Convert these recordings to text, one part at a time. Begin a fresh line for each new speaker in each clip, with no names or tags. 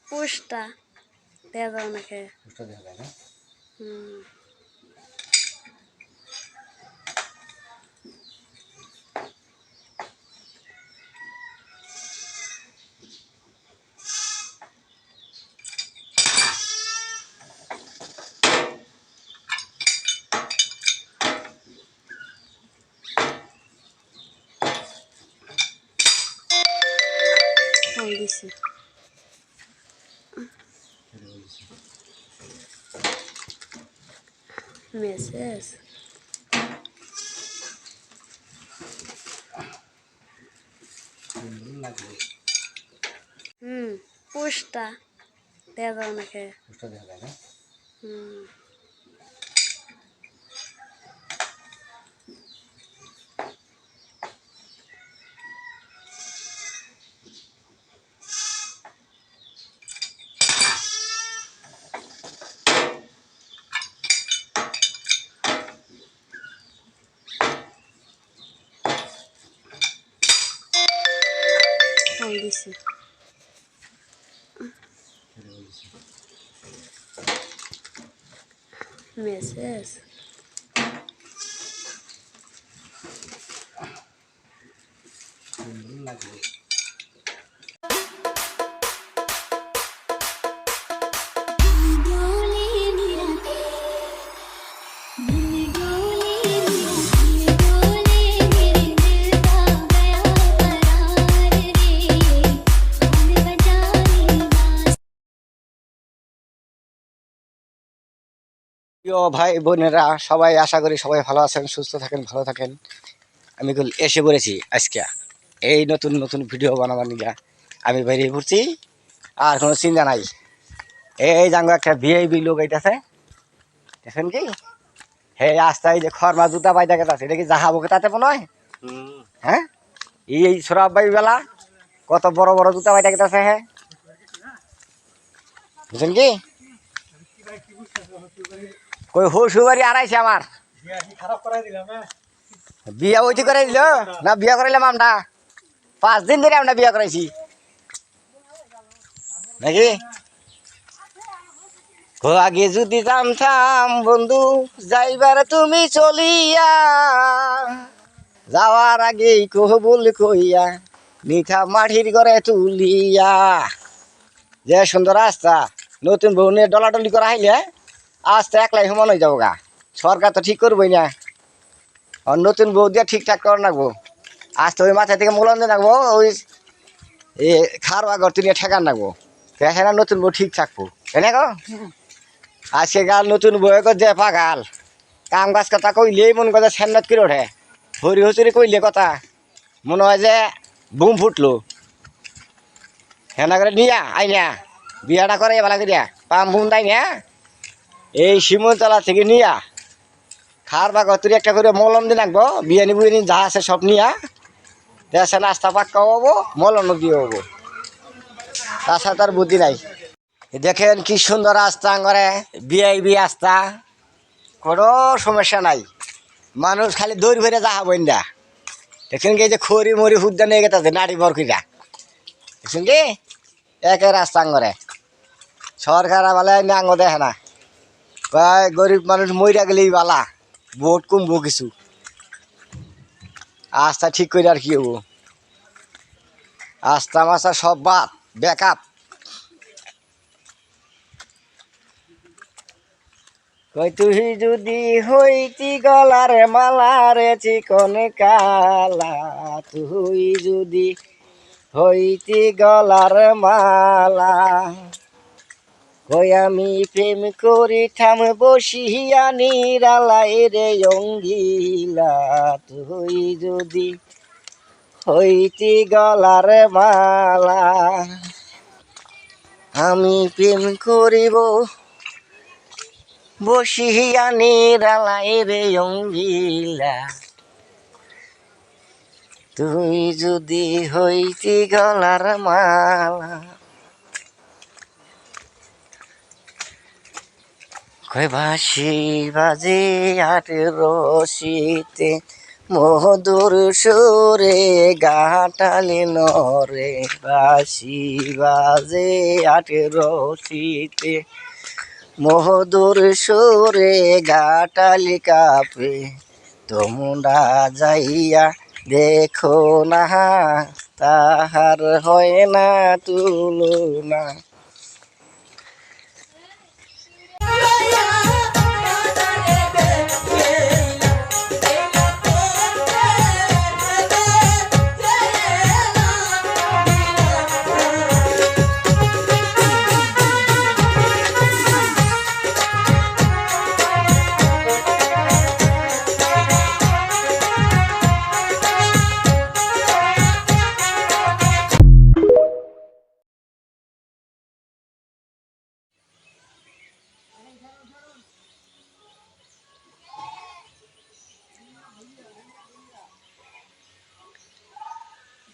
পুষ্টা দেওয়া যায় নাকি?
পুষ্টা দেওয়া যায় না?
হুম। ফোন দিছি। মেসেজ পুষ্টা দেওয়া যায় নাকি?
পুষ্টা দেওয়া যায় না?
হুম। ফোন দিছি। মেসেজ
লাগবে। প্রিয় ভাই বোনেরা সবাই আশা করি সবাই ভালো আছেন, সুস্থ থাকেন, ভালো থাকেন। আমি এসে পড়েছি আজকে এই নতুন নতুন ভিডিও বানাবার নিয়ে আমি বেরিয়ে পড়ছি। আর কোনো চিন্তা নাই। এই জাঙ্গো একটা ভিআইপি লোক এইটাছে, দেখেন কি হে রাস্তায় যে খরমা জুতা পাইতে গেছে, এটা কি জাহাবকে তাতে মনে হয়? হ্যাঁ, এই সরাব ভাই বেলা কত বড় বড় জুতা পাইতে গেছে। হ্যাঁ বুঝছেন কি কই শ্বশুরবাড়ি আড়াইছে আমার বিয়া ওইটি করে দিল না, বিয়া করাইলাম আমরা 5 দিন ধরে আমরা বিয়া করাইছি নাকি। আগে যদি জানতাম বন্ধু যাইবার তুমি চলিয়া, যাওয়ার আগেই কবুল কইয়া নিথা মাটির ঘরে তুলিয়া। যে সুন্দর রাস্তা, নতুন বউ নিয়ে ডলাডলি করা হইলে আস্তে একলাই সমান হয়ে যাবো গা। সরকার তো ঠিক করবোই না, আর নতুন বউ দিয়ে ঠিকঠাক করে রাখবো। আস্তে ওই মাথা থেকে মোলন দিয়ে রাখবো, ওই খারোয়া ঘর তুলিয়ে ঠেকান রাখবো, দেখে না নতুন বউ ঠিক থাকবো। তাই না গো? আজকে গাল নতুন বউ যে পাগাল, কাম কাজ কথা কইলেই মন করে স্যান্নাত করে ওঠে। হরি হচুরি কইলে কথা মনে হয় যে বুম ফুটলো। হেনা করে নিয়া আইনা বিয়াটা করে ভালো করিয়া পাম বুম তাই না, এই শিমুলতলা থেকে নিয়া খার বা গতুরি একটা করে মলম দিয়ে রাখবো। বিয়ানি বুয়ানি যা আছে সব নিয়া দেশে নাস্তা পাক্কা হবো, মলম দিয়ে হবো। তাছাড়া তার বুদ্ধি নাই। দেখেন কি সুন্দর রাস্তা করে, বিআইবি রাস্তা, কোনো সমস্যা নাই। মানুষ খালি দৌড় ভরে যাহা বইন্দা। দেখছেন কি যে খড়ি মরি হুদ্দা নিয়ে গেছে নাড়ি বরকিটা, দেখছেন কি একে রাস্তা করে। সরকার বলে আঙ্গ দেখে না, গরিব মানুষ মইরা গেলেই বালা, ভোট কমবো কিছু। আস্থা ঠিক করে আর কি হবো, আস্থা মাস্তা সব বাদ ব্যাকআপ। কই তুই যদি হইতি গলার মালা রে চিকন কালা, তুই যদি হইতি গলার মালা, কই আমি প্রেম করিতাম বসিয়া নিরালাই রে অঙ্গিলা, তুই যদি হইতি গলার মালা, আমি প্রেম করিব বসিয়া নিরালাই রে অঙ্গিলা, তুই যদি হইতি গলার মালা। কই বাঁশি বাজে আর রশিতে মধুর সুরে ঘাটালি নরে বাঁশি বাজে আঠেরোশিতে মধুর সুরে ঘাটালি কাপে তোমরা যাইয়া দেখো না তাহার হয় না তুলনা।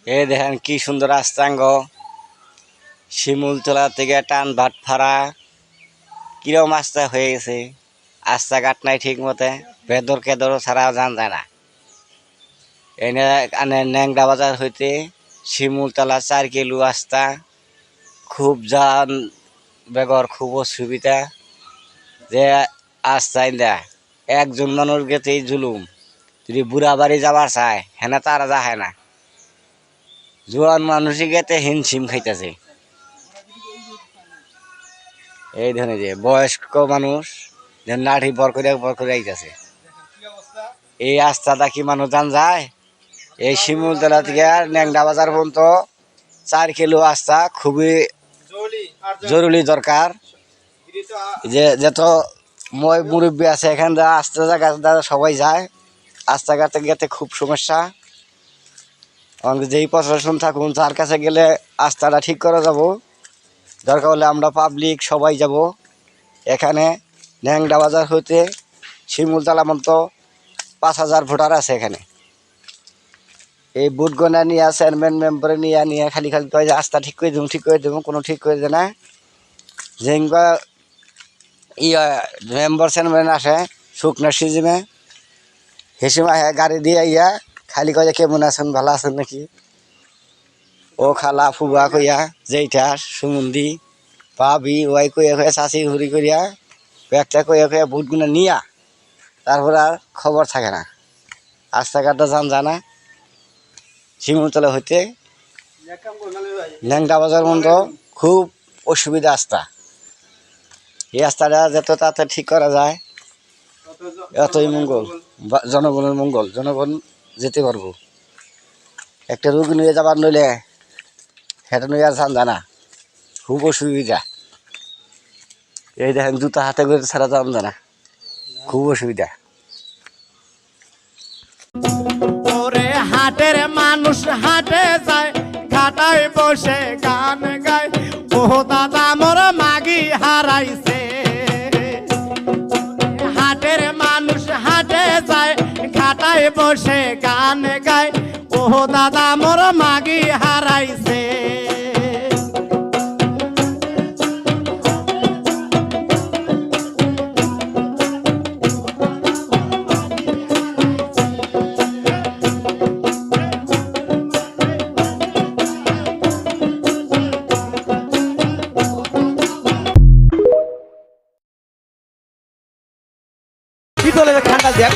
এ দেখেন কি সুন্দর রাস্তাঙ্গ, শিমুলতলা থেকে টান ভাটফাড়া কিরম রাস্তা হয়ে গেছে, রাস্তাঘাট নাই ঠিক মতে, বেদর কেদর ছাড়া যান যায় না। এনে আনে ন্যাংরা বাজার হইতে শিমুলতলা 4 কিলো রাস্তা, খুব যান বেগর খুব অসুবিধা। যে রাস্তায় দা একজন মানুষ গেতেই জুলুম, যদি বুড়া বাড়ি যাবার চায় হেনা তারা যায় না, জোয়ান মানুষই গেতে হিমশিম খাইতেছে। এই ধরনের যে বয়স্ক মানুষ নাঠি বর করে আইতেছে। এই রাস্তাটা কি মানুষ জান যায়? এই শিমুলতলা থেকে ন্যাংরা বাজার পর্যন্ত 4 কিলো রাস্তা খুবই জরুরি দরকার। যে যত মুরব্বী আছে এখান রাস্তা জায়গা সবাই যায়, রাস্তাঘাটে গেতে খুব সমস্যা। যেই প্রশাসন থাকুন তার কাছে গেলে রাস্তাটা ঠিক করা যাব, দরকার হলে আমরা পাবলিক সবাই যাব। এখানে ন্যাংরা বাজার হইতে শিমুলতলা মতো 5000 ভোটার আছে এখানে। এই ভোট গণনা নিয়ে চেয়ারম্যান মেম্বারে নিয়ে খালি কয় যে রাস্তা ঠিক করে দেবো, কোনো ঠিক করে দেয় না। যেগুলা মেম্বার চেয়ারম্যান আসে শুকনার সিজনে, হিসেবে গাড়ি দিয়ে ইয়া খালি কয়ে কেমন আছেন ভালো আছেন নাকি, ও খালা ফুবা কইয়া যেইটা সুমন্দি ভাবি ওয়াই কইয়া চাষি ঘুরি করিয়া কয়েকটা কইয়া ভোট গুলো নিয়া তারপর আর খবর থাকে না। রাস্তাঘাটটা যান জানা শিমুলতলা হইতে ন্যাংরা বাজার মতো খুব অসুবিধা রাস্তা। এই রাস্তাটা যত তাড়াতাড়ি ঠিক করা যায় এতই মঙ্গল, জনগণের মঙ্গল, জনগণ যেতে পারবো। একটা রোগী নিয়ে যাবার নইলে সেটা নিয়ে আর যান জানা খুব অসুবিধা। এই দেখেন জুতা হাতে করে ছাড়া যান জানা খুব অসুবিধা।
হাটের মানুষ হাটে যায়, ঘাটায় বসে গান গায়, ও দাদা মোর মাগি হারাইছে। হাটের মানুষ হাটে যায়, ঘাটায় বসে গান গায়, ও দাদা মোর মাগি হারাইছে।
ঠান্ডা দেখ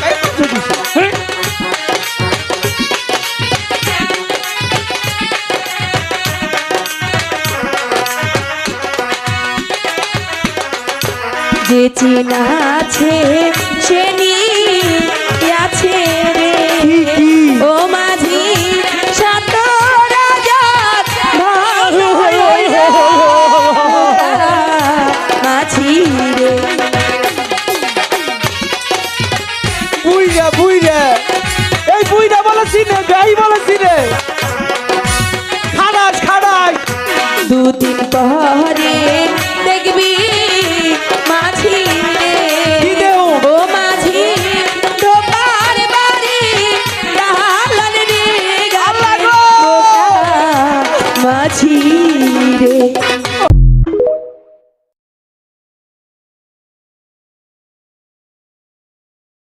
যে চেনা আছে সে আছে রে ও মাঝি শত রাজার মাঝি রে।
বুইরা বুইরা এই বুইরা বলেছি রে, গাই বলেছি রে, খাড়াস খাড়াই
2-3 পরে